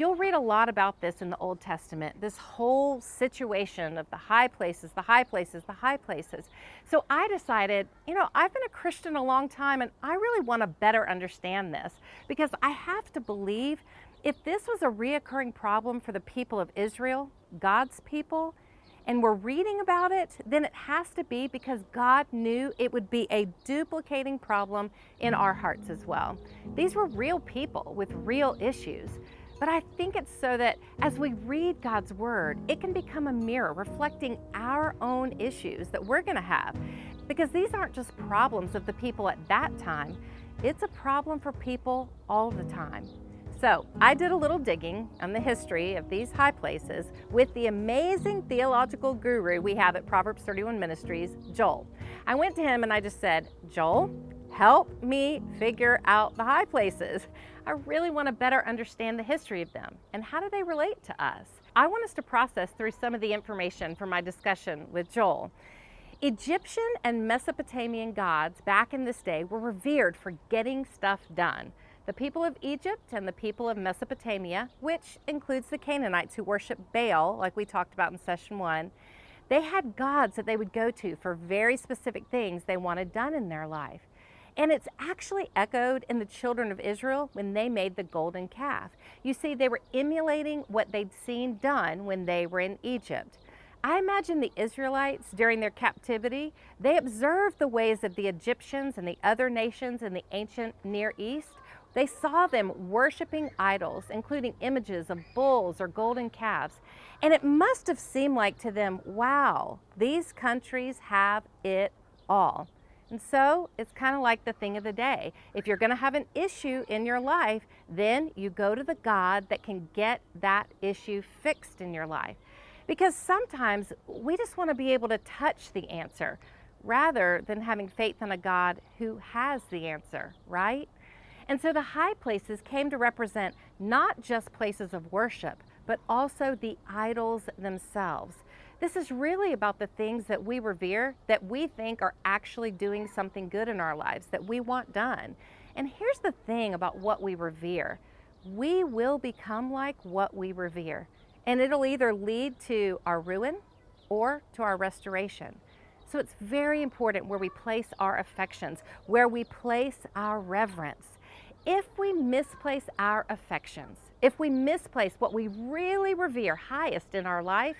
You'll read a lot about this in the Old Testament, this whole situation of the high places, the high places, the high places. So I decided, I've been a Christian a long time and I really want to better understand this because I have to believe if this was a reoccurring problem for the people of Israel, God's people, and we're reading about it, then it has to be because God knew it would be a duplicating problem in our hearts as well. These were real people with real issues. But I think it's so that as we read God's word, it can become a mirror reflecting our own issues that we're going to have. Because these aren't just problems of the people at that time, it's a problem for people all the time. So I did a little digging on the history of these high places with the amazing theological guru we have at Proverbs 31 Ministries, Joel. I went to him and I just said, Joel, help me figure out the high places. I really want to better understand the history of them and how do they relate to us. I want us to process through some of the information from my discussion with Joel. Egyptian and Mesopotamian gods back in this day were revered for getting stuff done. The people of Egypt and the people of Mesopotamia, which includes the Canaanites who worship Baal, like we talked about in session 1, they had gods that they would go to for very specific things they wanted done in their life. And it's actually echoed in the children of Israel when they made the golden calf. You see, they were emulating what they'd seen done when they were in Egypt. I imagine the Israelites during their captivity, they observed the ways of the Egyptians and the other nations in the ancient Near East. They saw them worshiping idols, including images of bulls or golden calves. And it must have seemed like to them, wow, these countries have it all. And so it's kind of like the thing of the day. If you're going to have an issue in your life, then you go to the God that can get that issue fixed in your life. Because sometimes we just want to be able to touch the answer rather than having faith in a God who has the answer, right? And so the high places came to represent not just places of worship, but also the idols themselves. This is really about the things that we revere, that we think are actually doing something good in our lives, that we want done. And here's the thing about what we revere. We will become like what we revere. And it'll either lead to our ruin or to our restoration. So it's very important where we place our affections, where we place our reverence. If we misplace our affections, if we misplace what we really revere highest in our life,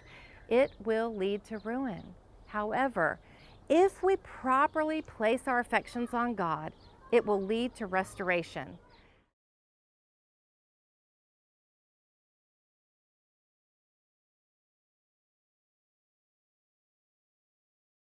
it will lead to ruin. However, if we properly place our affections on God, it will lead to restoration.